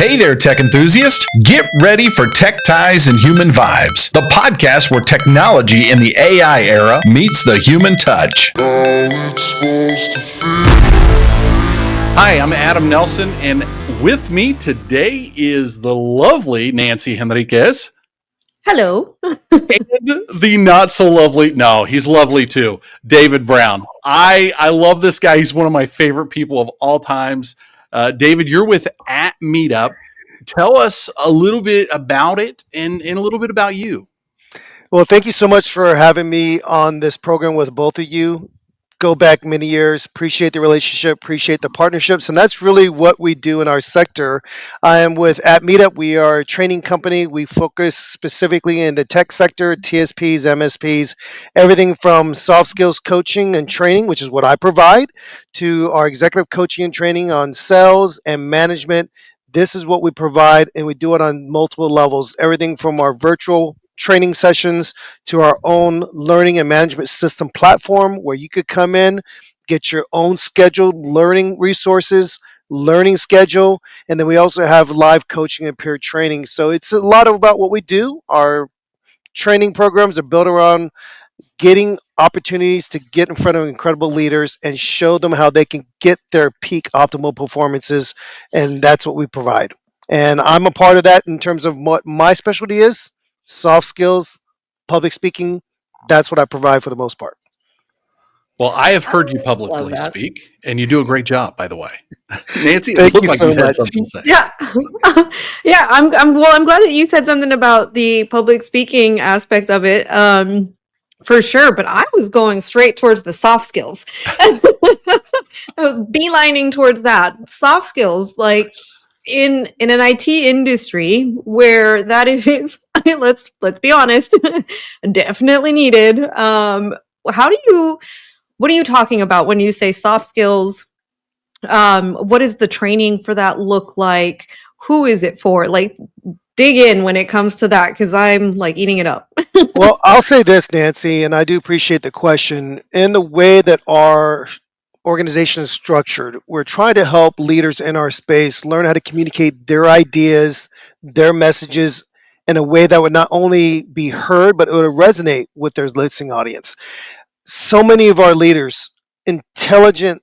Hey there, tech enthusiast. Get ready for Tech Ties and Human Vibes, the podcast where technology in the AI era meets the human touch. Hi, I'm Adam Nelson, and with me today is the lovely Nancy Henriquez. Hello. And the not so lovely, no, he's lovely too, David Brown. I love this guy. He's one of my favorite people of all times. David, you're with AT Meetup. Tell us a little bit about it and a little bit about you. Well, thank you so much for having me on this program with both of you. Go back many years, appreciate the relationship, appreciate the partnerships, and that's really what we do in our sector. I am with AT Meetup. We are a training company. We focus specifically in the tech sector, TSPs, MSPs, everything from soft skills coaching and training, which is what I provide, to our executive coaching and training on sales and management. This is what we provide, and we do it on multiple levels, everything from our virtual training sessions to our own learning and management system platform where you could come in, get your own scheduled learning resources, learning schedule, and then we also have live coaching and peer training. So it's a lot about what we do. Our training programs are built around getting opportunities to get in front of incredible leaders and show them how they can get their peak optimal performances, and that's what we provide. And I'm a part of that in terms of what my specialty is: soft skills, public speaking. That's what I provide for the most part. Well, I have heard you publicly speak, and you do a great job, by the way. Nancy, it Thank looked you like so you had much. something to say. Yeah. Yeah, I'm glad that you said something about the public speaking aspect of it. For sure, but I was going straight towards the soft skills. I was beelining towards that. Soft skills, like in an IT industry where that is let's be honest, definitely needed. What are you talking about when you say soft skills? What does the training for that look like? Who is it for? Like, dig in when it comes to that, because I'm like eating it up. Well, I'll say this, Nancy, and I do appreciate the question. In the way that our organization is structured, we're trying to help leaders in our space learn how to communicate their ideas, their messages in a way that would not only be heard, but it would resonate with their listening audience. So many of our leaders, intelligent,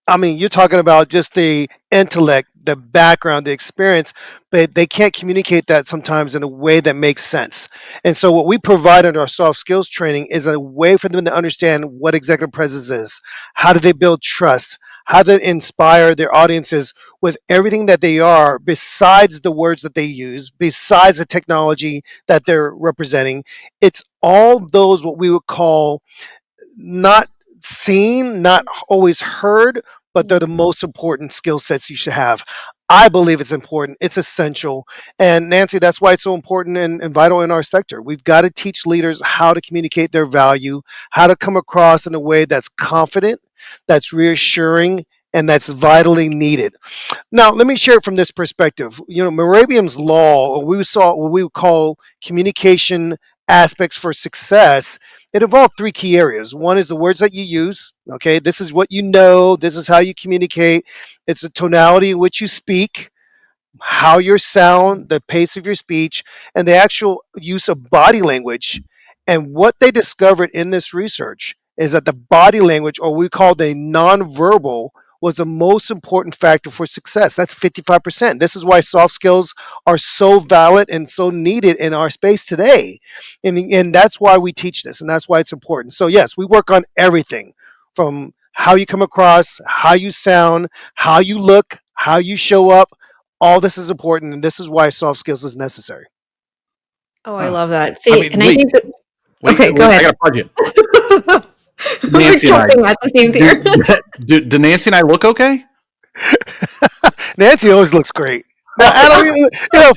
I mean, you're talking about just the intellect, the background, the experience, but they can't communicate that sometimes in a way that makes sense. And so, what we provide under our soft skills training is a way for them to understand what executive presence is. How do they build trust? How do they inspire their audiences with everything that they are, besides the words that they use, besides the technology that they're representing? It's all those what we would call not seen, not always heard, but they're the most important skill sets you should have. I believe it's important. It's essential. And Nancy, that's why it's so important and vital in our sector. We've got to teach leaders how to communicate their value, how to come across in a way that's confident, that's reassuring, and that's vitally needed. Now, let me share it from this perspective. You know, Moravian's law, or we saw what we would call communication aspects for success. It involved three key areas. One is the words that you use. Okay, this is what you know. This is how you communicate. It's the tonality in which you speak, how your sound, the pace of your speech, and the actual use of body language. And what they discovered in this research is that the body language, or we call the nonverbal, was the most important factor for success. That's 55%. This is why soft skills are so valid and so needed in our space today. And that's why we teach this, and that's why it's important. So, yes, we work on everything from how you come across, how you sound, how you look, how you show up. All this is important, and this is why soft skills is necessary. Oh, I love that. See, I think that. Wait, Okay, go ahead. I got to pause you. We're jumping at the same here. Do Nancy and I look okay? Nancy always looks great. Now, Adam,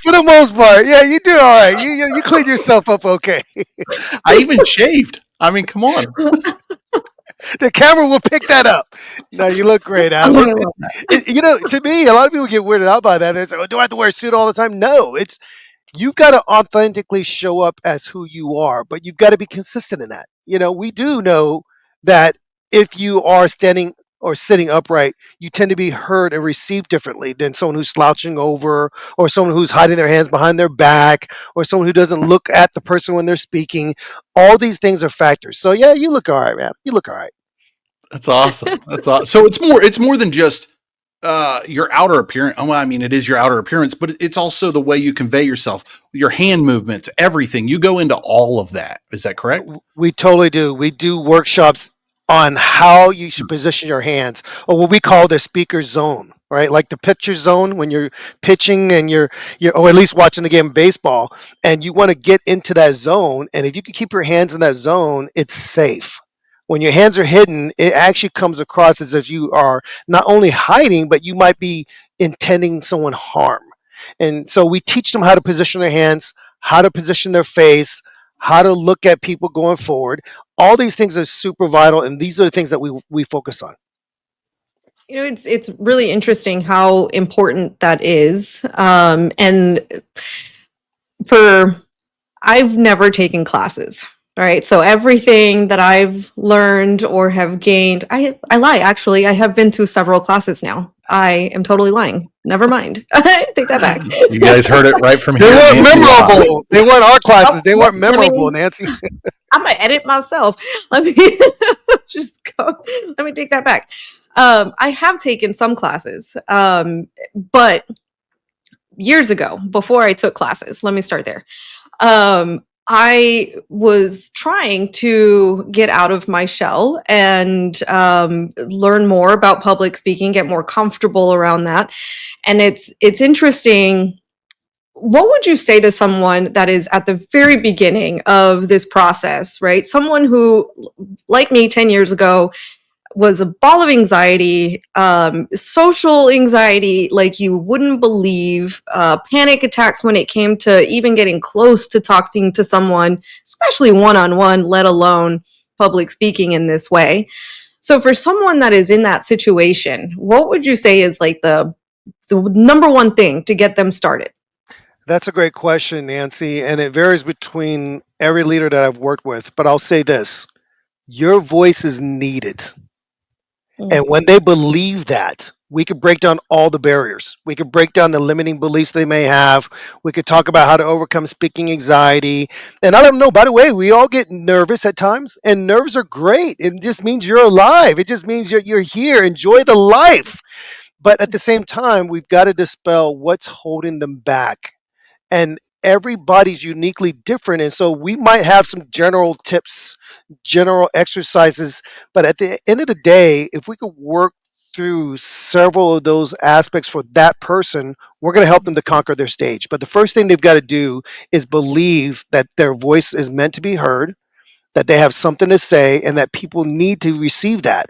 for the most part, yeah, you do all right. You cleaned yourself up okay. I even shaved. I mean, come on. The camera will pick that up. No, you look great, Adam. To me, a lot of people get weirded out by that. They say, "Oh, do I have to wear a suit all the time?" No, it's you've got to authentically show up as who you are, but you've got to be consistent in that. We do know that if you are standing or sitting upright, you tend to be heard and received differently than someone who's slouching over, or someone who's hiding their hands behind their back, or someone who doesn't look at the person when they're speaking. All these things are factors. So yeah, you look all right, man. You look all right. That's awesome. That's awesome. So it's more than just your outer appearance. Well, I mean, it is your outer appearance, but it's also the way you convey yourself, your hand movements, everything. You go into all of that. Is that correct? We totally do. We do workshops on how you should position your hands, or what we call the speaker zone, right? Like the pitcher zone when you're pitching and you're or at least watching the game of baseball, and you want to get into that zone. And if you can keep your hands in that zone, it's safe. When your hands are hidden, it actually comes across as if you are not only hiding, but you might be intending someone harm. And so we teach them how to position their hands, how to position their face, how to look at people going forward. All these things are super vital, and these are the things that we focus on. You know, it's really interesting how important that is. And for I've never taken classes. All right. So everything that I've learned or have gained, I lie. Actually, I have been to several classes now. I am totally lying. Never mind. Take that back. You guys heard it right from They here. weren't Nancy Law. memorable. They weren't our classes. They weren't Let me, memorable, Nancy. I'm gonna edit myself. Let me just go. Let me take that back. I have taken some classes, but years ago, before I took classes, let me start there. I was trying to get out of my shell and learn more about public speaking, get more comfortable around that. And it's interesting. What would you say to someone that is at the very beginning of this process, right? Someone who, like me 10 years ago, was a ball of anxiety, social anxiety, like you wouldn't believe, panic attacks when it came to even getting close to talking to someone, especially one on one, let alone public speaking in this way. So, for someone that is in that situation, what would you say is like the number one thing to get them started? That's a great question, Nancy, and it varies between every leader that I've worked with. But I'll say this: your voice is needed. And Mm. when they believe that, we could break down all the barriers. We could break down the limiting beliefs they may have. We could talk about how to overcome speaking anxiety. And I don't know, by the way, we all get nervous at times, and nerves are great. It just means you're alive. It just means you're here. Enjoy the life. But at the same time, we've got to dispel what's holding them back, and everybody's uniquely different, and so we might have some general tips, general exercises, but at the end of the day, if we could work through several of those aspects for that person, we're going to help them to conquer their stage. But the first thing they've got to do is believe that their voice is meant to be heard, that they have something to say, and that people need to receive that.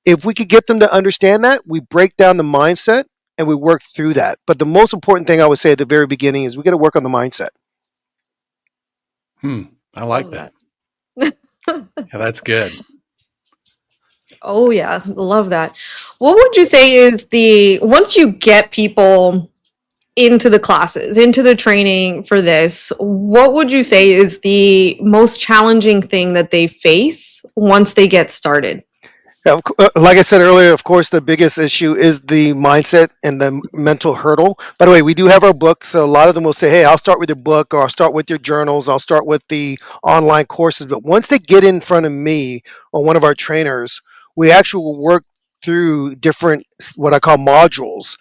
If we could get them to understand that, we break down the mindset and we work through that. But the most important thing I would say at the very beginning is we got to work on the mindset. I like Love that. that. Yeah, that's good. Oh yeah, love that. What would you say is the once you get people into the classes, into the training for this, what would you say is the most challenging thing that they face once they get started? Yeah, like I said earlier, of course, the biggest issue is the mindset and the mental hurdle. By the way, we do have our book. So a lot of them will say, hey, I'll start with your book, or I'll start with your journals, I'll start with the online courses. But once they get in front of me or one of our trainers, we actually will work through different, what I call modules.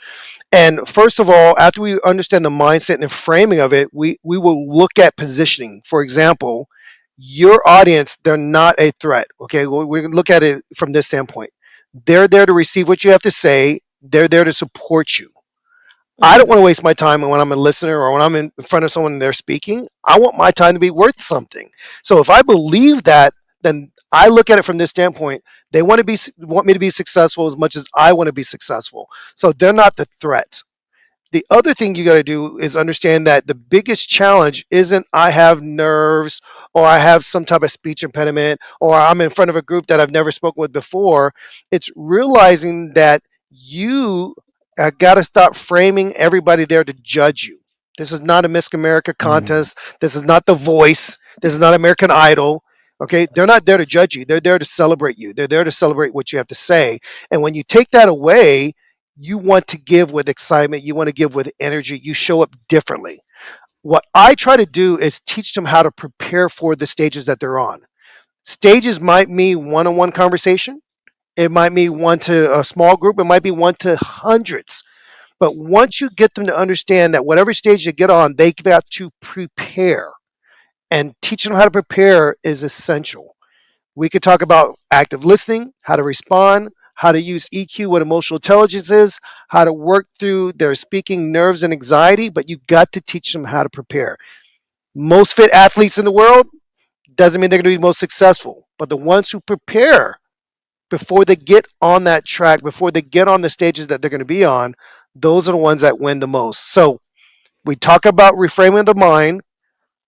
And first of all, after we understand the mindset and the framing of it, we will look at positioning. For example, your audience, they're not a threat. Okay, well, we're going to look at it from this standpoint. They're there to receive what you have to say, they're there to support you. I don't Mm, want to waste my time when I'm a listener or when I'm in front of someone and they're speaking. I want my time to be worth something. So if I believe that, then I look at it from this standpoint. They want me to be successful as much as I want to be successful. So they're not the threat. The other thing you got to do is understand that the biggest challenge isn't I have nerves, or I have some type of speech impediment, or I'm in front of a group that I've never spoken with before. It's realizing that you got to stop framing everybody there to judge you. This is not a Miss America Mm. contest. This is not The Voice. This is not American Idol. Okay, they're not there to judge you. They're there to celebrate you. They're there to celebrate what you have to say. And when you take that away, you want to give with excitement. You want to give with energy. You show up differently. What I try to do is teach them how to prepare for the stages that they're on. Stages might mean one-on-one conversation. It might mean one to a small group. It might be one to hundreds. But once you get them to understand that whatever stage you get on, they got to prepare. And teaching them how to prepare is essential. We could talk about active listening, how to respond, how to use EQ, what emotional intelligence is, how to work through their speaking nerves and anxiety, but you got to teach them how to prepare. Most fit athletes in the world doesn't mean they're going to be most successful, but the ones who prepare before they get on that track, before they get on the stages that they're going to be on, those are the ones that win the most. So we talk about reframing the mind,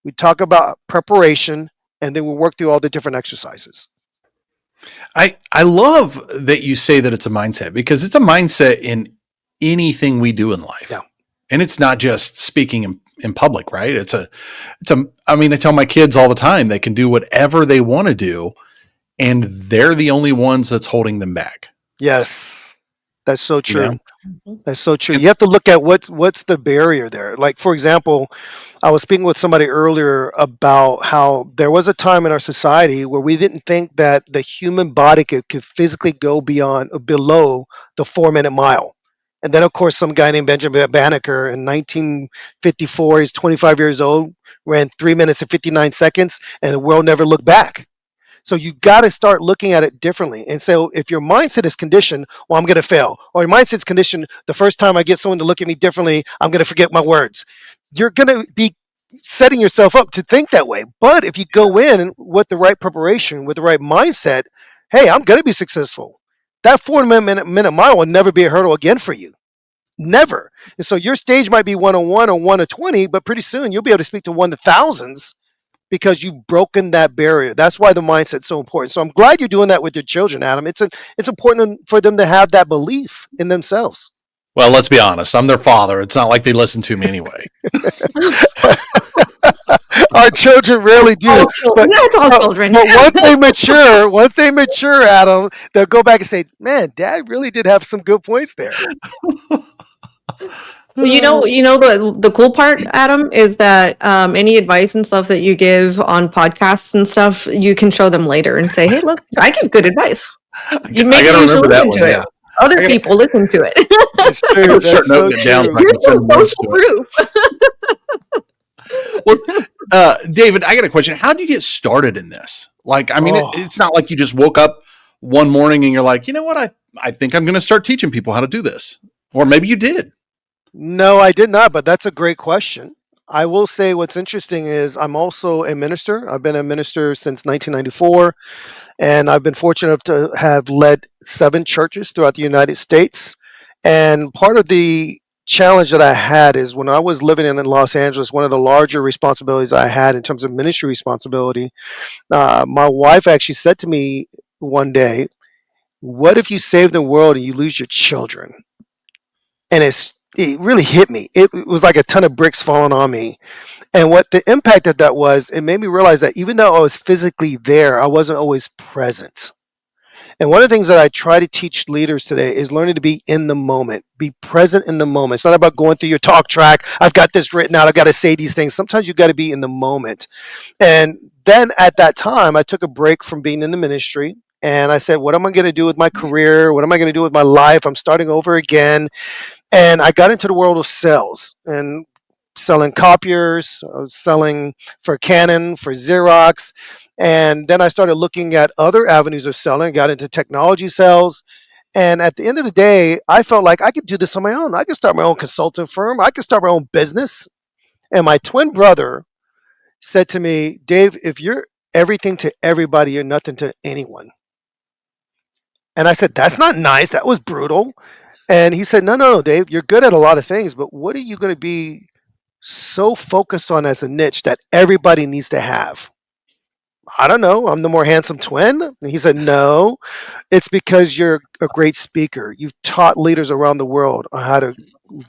we talk about preparation, and then we work through all the different exercises. I love that you say that it's a mindset, because it's a mindset in anything we do in life. Yeah. And it's not just speaking in public, right? I mean, I tell my kids all the time, they can do whatever they want to do, and they're the only ones that's holding them back. Yes, that's so You true. know? That's so true. You have to look at what's the barrier there. Like for example, I was speaking with somebody earlier about how there was a time in our society where we didn't think that the human body could physically go beyond below the 4 minute mile. And then of course some guy named Benjamin Banneker in 1954, he's 25 years old, ran 3 minutes and 59 seconds, and the world never looked back. So you got to start looking at it differently. And so if your mindset is conditioned, well, I'm going to fail, or your mindset's conditioned, the first time I get someone to look at me differently, I'm going to forget my words. You're going to be setting yourself up to think that way. But if you go in with the right preparation, with the right mindset, hey, I'm going to be successful. That 4 minute mile will never be a hurdle again for you. Never. And so your stage might be 1-on-1 or 1-to-20, but pretty soon you'll be able to speak to one to thousands because you've broken that barrier. That's why the mindset's so important. So I'm glad you're doing that with your children, Adam. It's important for them to have that belief in themselves. Well, let's be honest. I'm their father. It's not like they listen to me anyway. Our children rarely do, but That's all children. but once they mature, Adam, they'll go back and say, "Man, Dad really did have some good points there." Well, the cool part, Adam, is that any advice and stuff that you give on podcasts and stuff, you can show them later and say, "Hey, look, I give good advice. Maybe you should listen to it. Yeah. Other people listen to it." That's I true. gotta That's start so noting it down. true. You're so Send words social to proof. Well, David, I got a question. How did you get started in this? Like, I mean, Oh. it's not like you just woke up one morning and you're like, you know what? I think I'm going to start teaching people how to do this. Or maybe you did. No, I did not, but that's a great question. I will say what's interesting is I'm also a minister. I've been a minister since 1994, and I've been fortunate enough to have led 7 churches throughout the United States. And part of the challenge that I had is when I was living in Los Angeles, one of the larger responsibilities I had in terms of ministry responsibility, my wife actually said to me one day, "What if you save the world and you lose your children?" And it really hit me. It was like a ton of bricks falling on me. And what the impact of that was, it made me realize that even though I was physically there, I wasn't always present. And one of the things that I try to teach leaders today is learning to be in the moment, be present in the moment. It's not about going through your talk track. I've got this written out. I've got to say these things. Sometimes you got to be in the moment. And then at that time, I took a break from being in the ministry. And I said, what am I going to do with my career? What am I going to do with my life? I'm starting over again. And I got into the world of sales and selling copiers, selling for Canon, for Xerox. And then I started looking at other avenues of selling, got into technology sales. And at the end of the day, I felt like I could do this on my own. I could start my own consulting firm. I could start my own business. And my twin brother said to me, "Dave, if you're everything to everybody, you're nothing to anyone." And I said, "That's not nice. That was brutal." And he said, no, Dave, you're good at a lot of things, but what are you going to be so focused on as a niche that everybody needs to have? I don't know. I'm the more handsome twin. And he said, no, it's because you're a great speaker. You've taught leaders around the world on how to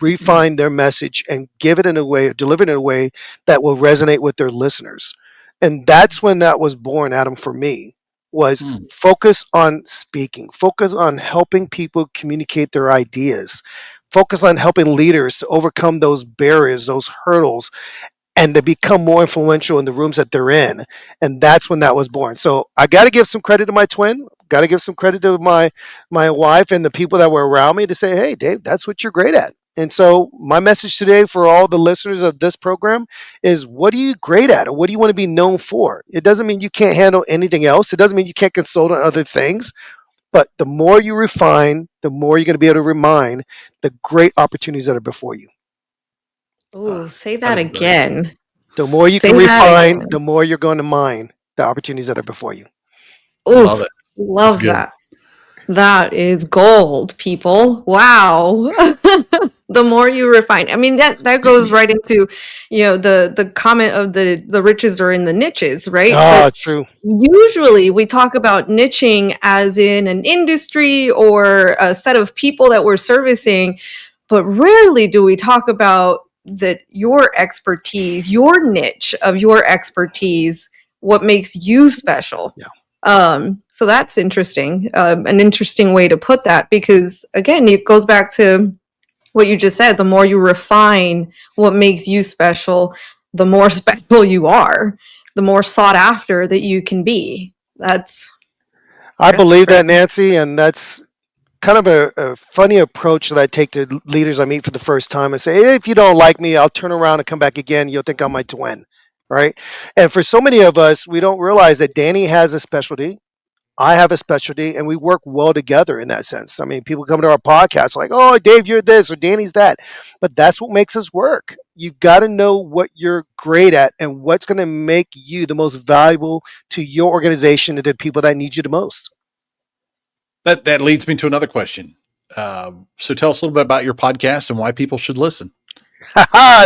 refine their message and give it in a way, deliver it in a way that will resonate with their listeners. And that's when that was born, Adam, for me, was Hmm. focus on speaking, focus on helping people communicate their ideas, focus on helping leaders to overcome those barriers, those hurdles, and to become more influential in the rooms that they're in. And that's when that was born. So I got to give some credit to my twin. Got to give some credit to my wife and the people that were around me to say, "Hey, Dave, that's what you're great at." And so my message today for all the listeners of this program is, what are you great at, or what do you want to be known for? It doesn't mean you can't handle anything else. It doesn't mean you can't consult on other things. But the more you refine, the more you're going to be able to remind the great opportunities that are before you. Ooh, say That that is great. again. The more you Say can that refine, again. the more you're going to mine the opportunities that are before you. I Ooh, love it. That's love good. that. That is gold, people. Wow. The more you refine. I mean, that goes right into, the comment of the riches are in the niches, right? Ah, But true. usually we talk about niching as in an industry or a set of people that we're servicing, but rarely do we talk about that your expertise, your niche of your expertise, what makes you special. Yeah. So that's interesting, an interesting way to put that, because again, it goes back to what you just said. The more you refine what makes you special, the more special you are, the more sought after that you can be. I That's believe that, crazy. Nancy, and that's kind of a funny approach that I take to leaders I meet for the first time and say, hey, if you don't like me, I'll turn around and come back again. You'll think I'm my twin, right? And for so many of us, we don't realize that Danny has a specialty. I have a specialty, and we work well together in that sense. I mean, people come to our podcast like, "Oh, Dave, you're this," or "Danny's that," but that's what makes us work. You've got to know what you're great at and what's going to make you the most valuable to your organization and to the people that need you the most. That leads me to another question. So tell us a little bit about your podcast and why people should listen.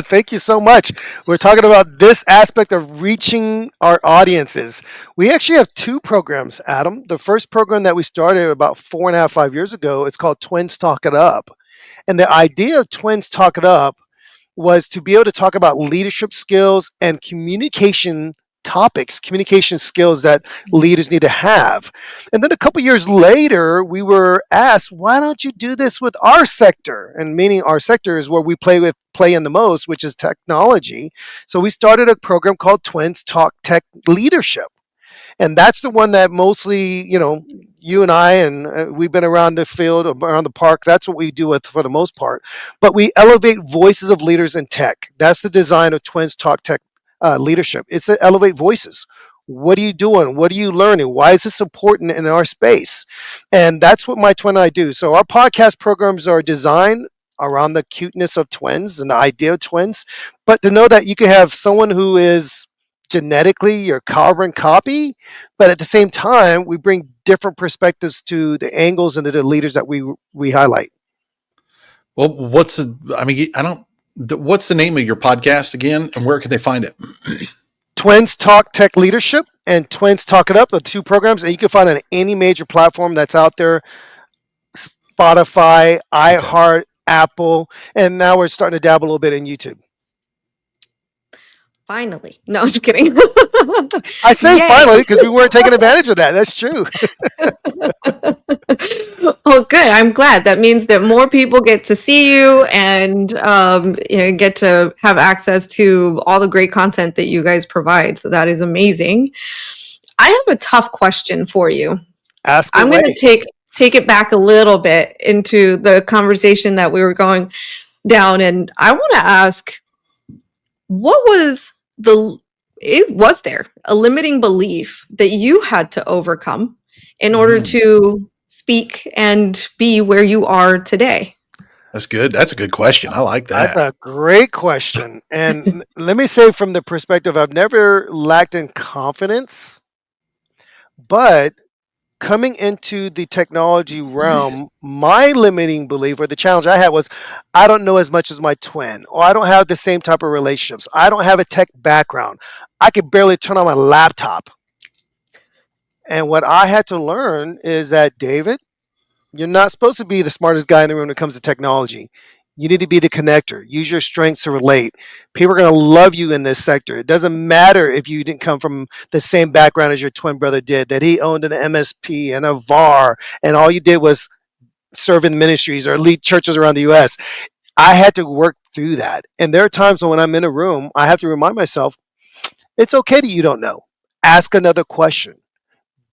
Thank you so much. We're talking about this aspect of reaching our audiences. We actually have two programs, Adam. The first program that we started about 4.5, 5 years ago is called Twins Talk It Up. And the idea of Twins Talk It Up was to be able to talk about leadership skills and communication topics, communication skills that leaders need to have. And then a couple years later, we were asked, why don't you do this with our sector? And meaning our sector is where we play in the most, which is technology. So we started a program called Twins Talk Tech Leadership, and that's the one that mostly, you and I, and we've been around the field, around the park. That's what we do with for the most part. But we elevate voices of leaders in tech. That's the design of Twins Talk Tech Leadership. It's to elevate voices. What are you doing? What are you learning? Why is this important in our space? And that's what my twin and I do. So our podcast programs are designed around the cuteness of twins and the idea of twins, but to know that you can have someone who is genetically your carbon copy, but at the same time, we bring different perspectives to the angles and to the leaders that we highlight. Well, I mean, I don't. What's the name of your podcast again, and where can they find it? Twins Talk Tech Leadership and Twins Talk It Up, the two programs, and you can find it on any major platform that's out there: Spotify, Okay. iHeart, Apple, and now we're starting to dabble a little bit in YouTube. Finally. No, I'm just kidding. I say Yay. finally because we weren't taking advantage of that. That's true. Well, good. I'm glad. That means that more people get to see you and get to have access to all the great content that you guys provide. So that is amazing. I have a tough question for you. Ask I'm going to away. take it back a little bit into the conversation that we were going down, and I want to ask, what was there a limiting belief that you had to overcome in order Mm, to speak and be where you are today? that's good. That's a good question. I like That's that. a great question. And let me say, from the perspective, I've never lacked in confidence, but coming into the technology realm, my limiting belief or the challenge I had was I don't know as much as my twin, or I don't have the same type of relationships. I don't have a tech background. I could barely turn on my laptop. And what I had to learn is that, David, you're not supposed to be the smartest guy in the room when it comes to technology. You need to be the connector. Use your strengths to relate. People are going to love you in this sector. It doesn't matter if you didn't come from the same background as your twin brother did, that he owned an MSP and a VAR, and all you did was serve in ministries or lead churches around the US. I had to work through that. And there are times when I'm in a room, I have to remind myself, it's okay that you don't know. Ask another question.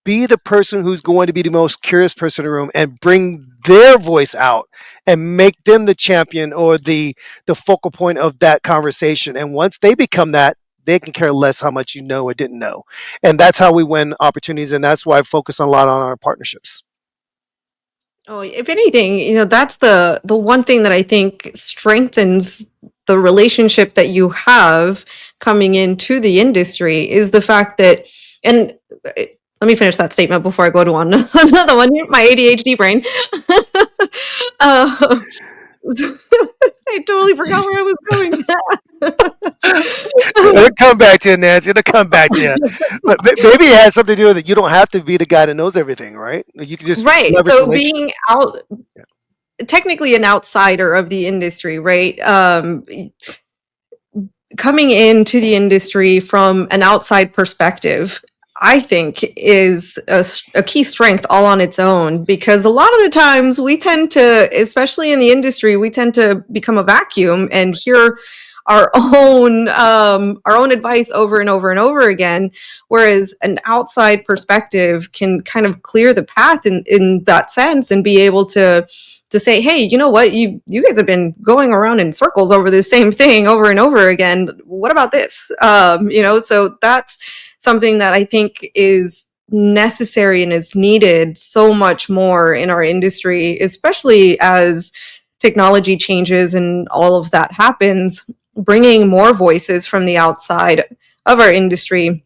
Be the person who's going to be the most curious person in the room and bring their voice out and make them the champion or the focal point of that conversation. And once they become that, they can care less how much you know or didn't know. And that's how we win opportunities. And that's why I focus a lot on our partnerships. Oh, if anything, that's the one thing that I think strengthens the relationship that you have coming into the industry is the fact that, and let me finish that statement before I go to on another one. My ADHD brain. uh, I totally forgot where I was going. It'll come back to you, Nancy. It'll come back to you. But maybe it has something to do with it. You don't have to be the guy that knows everything, right? You can just Right. leverage So relationships. being out, Yeah. technically an outsider of the industry, right? Coming into the industry from an outside perspective, I think is a key strength all on its own, because a lot of the times we tend to, especially in the industry, we tend to become a vacuum and hear our own advice over and over and over again, whereas an outside perspective can kind of clear the path in that sense and be able to say, hey, you know what, you guys have been going around in circles over the same thing over and over again. What about this? So that's something that I think is necessary and is needed so much more in our industry, especially as technology changes and all of that happens. Bringing more voices from the outside of our industry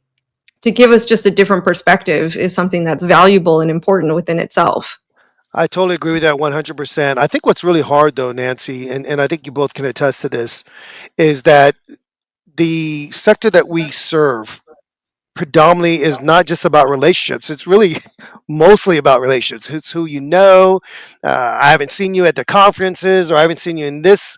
to give us just a different perspective is something that's valuable and important within itself. I totally agree with that 100%. I think what's really hard, though, Nancy, and I think you both can attest to this, is that the sector that we serve predominantly is not just about relationships. It's really mostly about relationships. It's who you know. I haven't seen you at the conferences, or I haven't seen you in this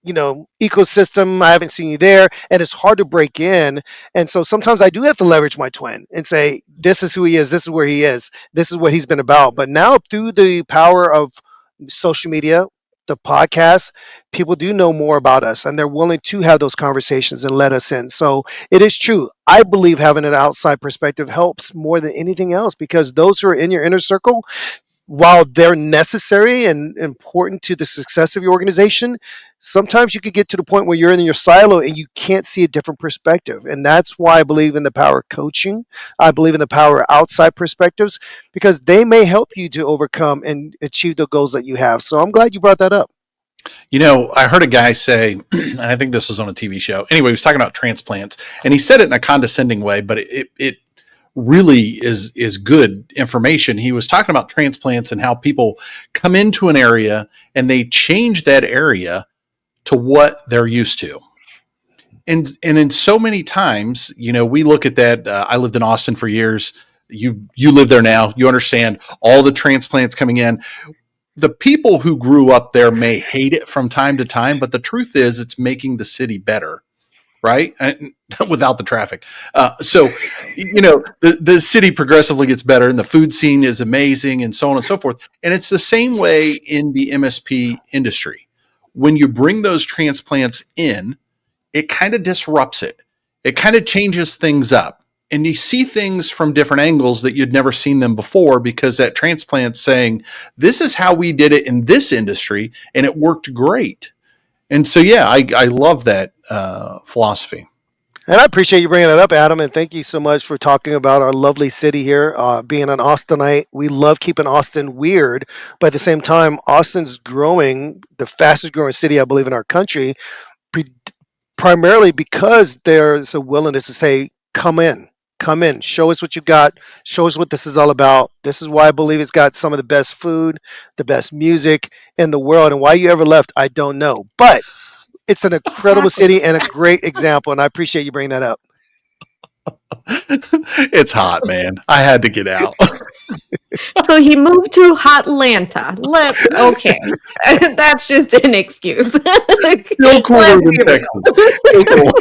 ecosystem. I haven't seen you there, and it's hard to break in. And so sometimes I do have to leverage my twin and say, this is who he is, this is where he is, this is what he's been about. But now through the power of social media, the podcast, people do know more about us, and they're willing to have those conversations and let us in. So it is true. I believe having an outside perspective helps more than anything else, because those who are in your inner circle, while they're necessary and important to the success of your organization, sometimes you could get to the point where you're in your silo and you can't see a different perspective. And that's why I believe in the power of coaching. I believe in the power of outside perspectives, because they may help you to overcome and achieve the goals that you have. So I'm glad you brought that up. I heard a guy say, and I think this was on a TV show. Anyway, he was talking about transplants, and he said it in a condescending way, but it really is good information. He was talking about transplants and how people come into an area and they change that area to what they're used to. And in so many times, we look at that. I lived in Austin for years. You live there now. You understand all the transplants coming in. The people who grew up there may hate it from time to time, but the truth is, it's making the city better, right? Without the traffic. The city progressively gets better, and the food scene is amazing, and so on and so forth. And it's the same way in the MSP industry. When you bring those transplants in, it kind of disrupts it. It kind of changes things up. And you see things from different angles that you'd never seen them before, because that transplant's saying, this is how we did it in this industry, and it worked great. And so, yeah, I love that philosophy. And I appreciate you bringing that up, Adam. And thank you so much for talking about our lovely city here. Being an Austinite, we love keeping Austin weird, but at the same time, Austin's growing, the fastest growing city, I believe, in our country, pre- primarily because there's a willingness to say, come in, show us what you got, show us what this is all about. This is why I believe it's got some of the best food, the best music in the world. And why you ever left, I don't know. But it's an incredible Exactly. city and a great example. And I appreciate you bringing that up. It's hot, man. I had to get out. So he moved to Hotlanta. Okay, that's just an excuse. Still cooler Let's than be Texas. real. Still cool.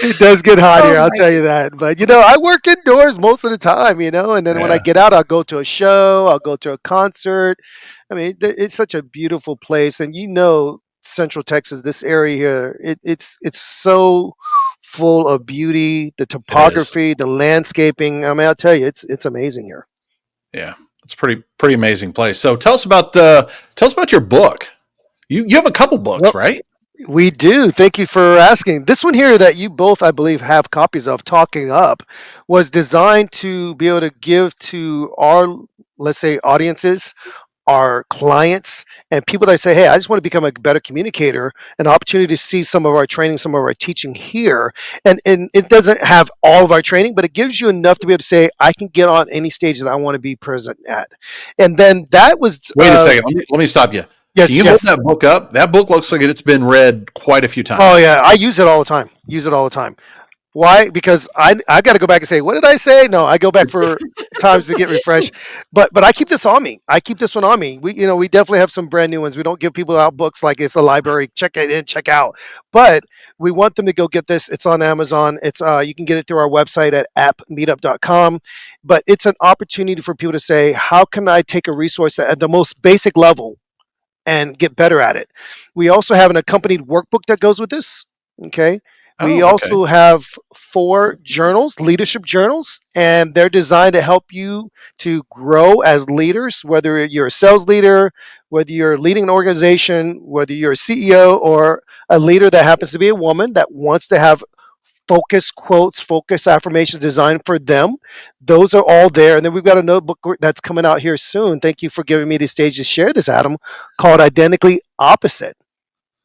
It does get hot Oh here, I'll my tell you that. But I work indoors most of the time, and then when I Yeah, get out, I'll go to a show, I'll go to a concert. I mean, it's such a beautiful place, and Central Texas, this area here, it's so full of beauty, the it is. topography, the landscaping. I mean, I'll tell you, it's amazing here. Yeah, it's pretty amazing place. So tell us about your book. You have a couple books, Well, right? we do. Thank you for asking. This one here that you both, I believe, have copies of, Talking Up, was designed to be able to give to our, let's say, audiences, our clients, and people that say, hey, I just want to become a better communicator, an opportunity to see some of our training, some of our teaching here. And it doesn't have all of our training, but it gives you enough to be able to say, I can get on any stage that I want to be present at. And then that was, Wait a second. Let me stop you. Can yes, you hold yes. that book up? That book looks like it's been read quite a few Oh, times. yeah. I use it all the time. Use it all the time. Why? Because I got to go back and say, what did I say? No, I go back for times to get refreshed. But I keep this on me. I keep this one on me. We definitely have some brand new ones. We don't give people out books like it's a library. Check it in, check out. But we want them to go get this. It's on Amazon. It's you can get it through our website at appmeetup.com. But it's an opportunity for people to say, how can I take a resource that at the most basic level and get better at it. We also have an accompanied workbook that goes with this. Okay. We Oh, okay. also have 4 journals, leadership journals, and they're designed to help you to grow as leaders, whether you're a sales leader, whether you're leading an organization, whether you're a CEO or a leader that happens to be a woman that wants to have focus quotes, focus affirmations designed for them. Those are all there. And then we've got a notebook that's coming out here soon. Thank you for giving me the stage to share this, Adam, called Identically Opposite: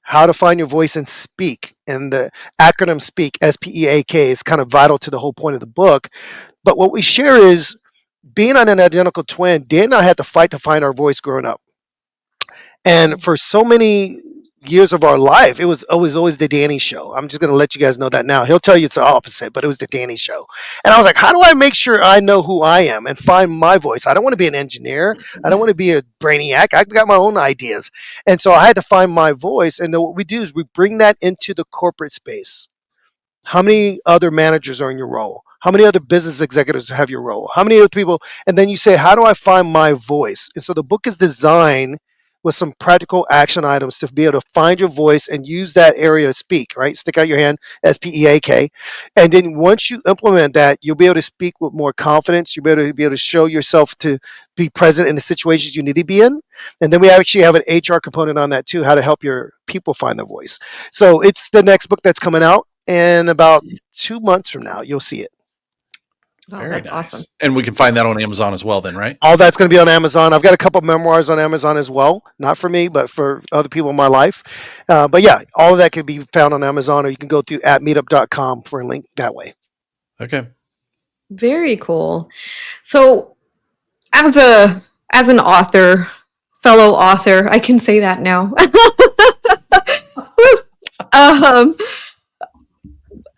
How to Find Your Voice and Speak. And the acronym SPEAK, SPEAK, is kind of vital to the whole point of the book. But what we share is being on an identical twin, Dan and I had to fight to find our voice growing up. And for so many years of our life, it was always the Danny show. I'm just going to let you guys know that now. He'll tell you it's the opposite, but it was the Danny show. And I was like, how do I make sure I know who I am and find my voice? I don't want to be an engineer. I don't want to be a brainiac. I've got my own ideas. And so I had to find my voice. And then what we do is we bring that into the corporate space. How many other managers are in your role? How many other business executives have your role? How many other people? And then you say, how do I find my voice? And so the book is designed with some practical action items to be able to find your voice and use that area to speak, right? Stick out your hand, SPEAK. And then once you implement that, you'll be able to speak with more confidence. You'll be able to show yourself to be present in the situations you need to be in. And then we actually have an HR component on that too, how to help your people find their voice. So it's the next book that's coming out. And about 2 months from now, you'll see it. Oh, Very that's awesome. nice. And we can find that on Amazon as well, then, right? All that's going to be on Amazon. I've got a couple memoirs on Amazon as well. Not for me, but for other people in my life. But yeah, all of that can be found on Amazon, or you can go through atmeetup.com for a link that way. Okay. Very cool. So, as an author, fellow author, I can say that now. um,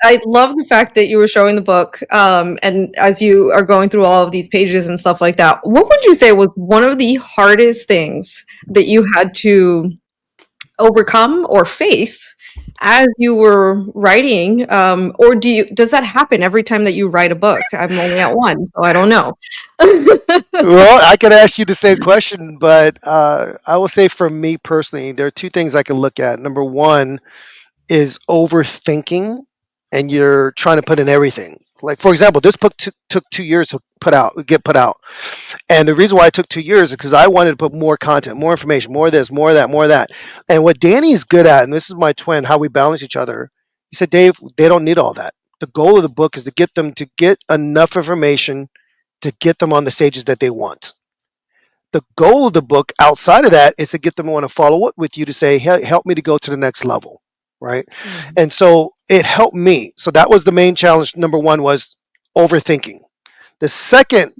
I love the fact that you were showing the book, and as you are going through all of these pages and stuff like that, what would you say was one of the hardest things that you had to overcome or face as you were writing? Or does that happen every time that you write a book? I'm only at one, so I don't know. Well, I could ask you the same question, but I will say for me personally, there are 2 things I can look at. Number one is overthinking, and you're trying to put in everything. Like, for example, this book took 2 years to get put out. And the reason why it took 2 years is because I wanted to put more content, more information, more of this, more of that, more of that. And what Danny's good at, and this is my twin, how we balance each other, he said, Dave, they don't need all that. The goal of the book is to get them to get enough information to get them on the stages that they want. The goal of the book outside of that is to get them to want to follow up with you to say, hey, help me to go to the next level. Right. Mhm. And so it helped me. So that was the main challenge. Number one was overthinking. The second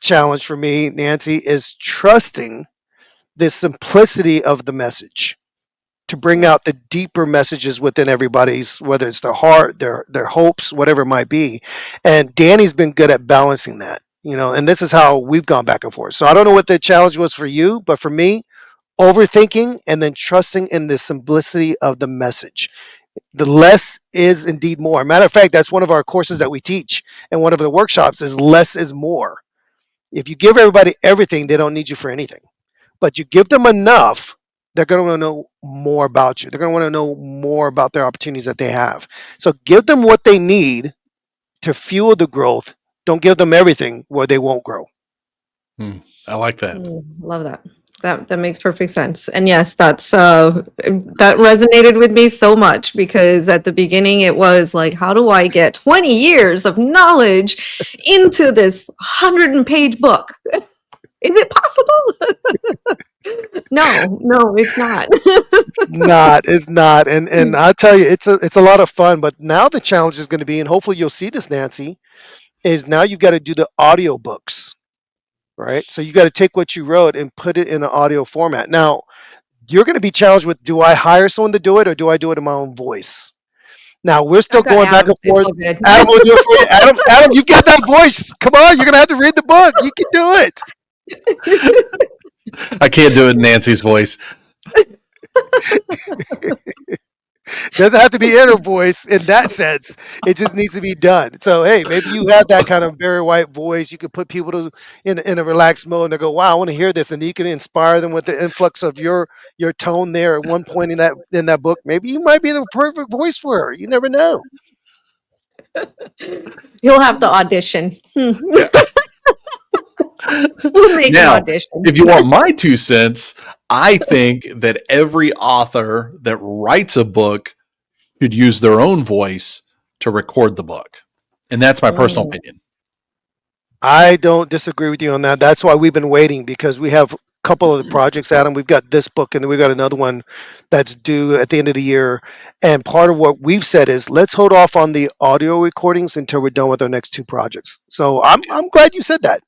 challenge for me, Nancy, is trusting the simplicity of the message. to bring out the deeper messages within everybody's, whether it's their heart, their hopes, whatever it might be. And Danny's been good at balancing that, and this is how we've gone back and forth. So I don't know what the challenge was for you, but for me, overthinking and then trusting in the simplicity of the message. The less is indeed more. Matter of fact, that's one of our courses that we teach, and one of the workshops is less is more. If you give everybody everything, they don't need you for anything. But you give them enough, they're going to want to know more about you. They're going to want to know more about their opportunities that they have. So give them what they need to fuel the growth. Don't give them everything where they won't grow. I like that. Love that. That makes perfect sense. And yes, that resonated with me so much, because at the beginning it was like, how do I get 20 years of knowledge into this 100-page book? Is it possible? No, it's not. It's not. And I'll tell you, it's a lot of fun. But now the challenge is going to be, and hopefully you'll see this, Nancy, is now you've got to do the audio books. Right? So you got to take what you wrote and put it in an audio format. Now, you're going to be challenged with, do I hire someone to do it, or do I do it in my own voice? Now, we're still going back and forth. Adam will do it for you. Adam, you've got that voice. Come on, you're going to have to read the book. You can do it. I can't do it in Nancy's voice. Doesn't have to be inner voice in that sense. It just needs to be done. So, hey, maybe you have that kind of very white voice. You could put people in a relaxed mode, and they go, "Wow, I want to hear this," and you can inspire them with the influx of your tone there at one point in that book. Maybe you might be the perfect voice for her. You never know. You'll have to audition. Yeah. We'll make an audition. If you want my 2 cents, I think that every author that writes a book should use their own voice to record the book. And that's my personal opinion. I don't disagree with you on that. That's why we've been waiting, because we have a couple of the projects, Adam. We've got this book, and then we've got another one that's due at the end of the year. And part of what we've said is, let's hold off on the audio recordings until we're done with our next 2 projects. So I'm glad you said that.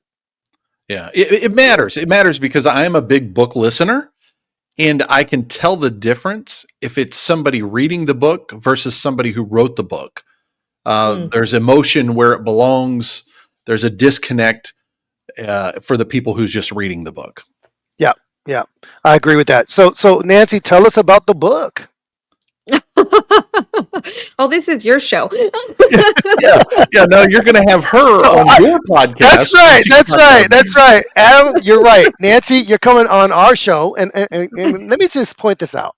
Yeah, it matters. It matters because I am a big book listener, and I can tell the difference if it's somebody reading the book versus somebody who wrote the book. There's emotion where it belongs. There's a disconnect for the people who's just reading the book. Yeah, I agree with that. So Nancy, tell us about the book. Oh, this is your show. yeah. No, you're going to have her on your podcast. That's right. Adam, you're right. Nancy, you're coming on our show, and let me just point this out.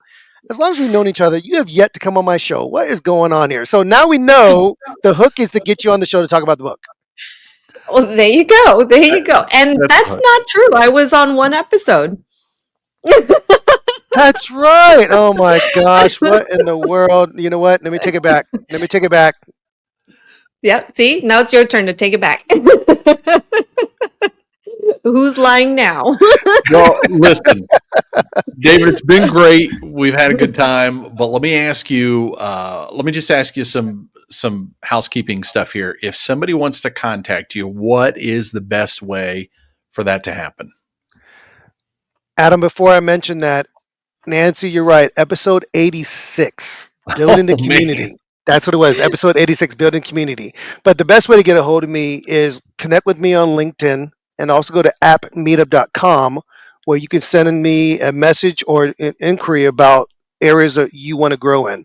As long as we've known each other, you have yet to come on my show. What is going on here? So now we know the hook is to get you on the show to talk about the book. Well, there you go. And that's not true. I was on 1 episode. That's right. Oh my gosh. What in the world? You know what? Let me take it back. Yep. See, now it's your turn to take it back. Who's lying now? Well, listen, David, it's been great. We've had a good time, but let me ask you, just ask you some housekeeping stuff here. If somebody wants to contact you, what is the best way for that to happen? Adam, before I mention that, Nancy, you're right. Episode 86, Building the Community. Man. That's what it was. Episode 86, Building Community. But the best way to get a hold of me is connect with me on LinkedIn, and also go to appmeetup.com, where you can send me a message or an inquiry about areas that you want to grow in.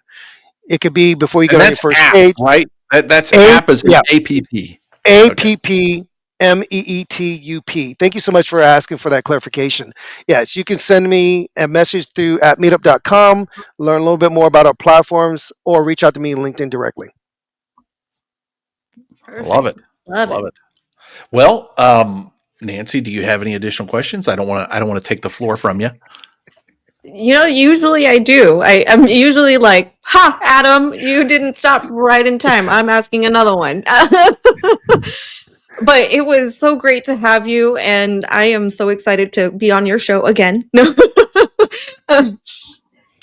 It could be before you go to your first stage. Right? That's app is APP. APP Meetup. Thank you so much for asking for that clarification. Yes, you can send me a message through at meetup.com, learn a little bit more about our platforms, or reach out to me on LinkedIn directly. Perfect. Love it. Well, Nancy, do you have any additional questions? I don't want to take the floor from you. Usually I do. I'm usually like, "Ha, Adam, you didn't stop right in time. I'm asking another one." But it was so great to have you, and I am so excited to be on your show again.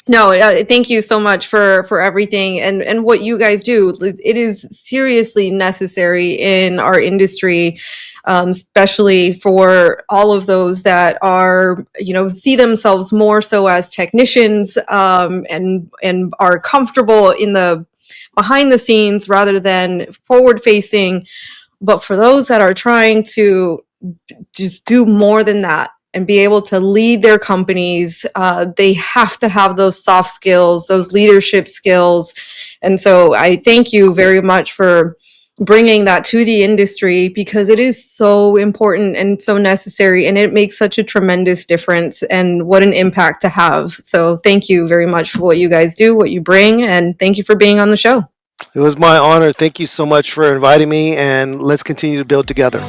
Thank you so much for everything and what you guys do. It is seriously necessary in our industry. especially for all of those that are, see themselves more so as technicians, and are comfortable in the behind the scenes rather than forward facing. But for those that are trying to just do more than that and be able to lead their companies, they have to have those soft skills, those leadership skills. And so I thank you very much for bringing that to the industry, because it is so important and so necessary, and it makes such a tremendous difference, and what an impact to have. So thank you very much for what you guys do, what you bring, and thank you for being on the show. It was my honor. Thank you so much for inviting me, and let's continue to build together.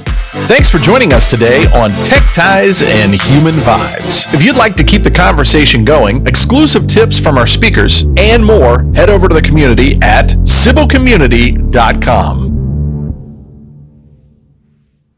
Thanks for joining us today on Tech Ties and Human Vibes. If you'd like to keep the conversation going, exclusive tips from our speakers, and more, head over to the community at SibelCommunity.com.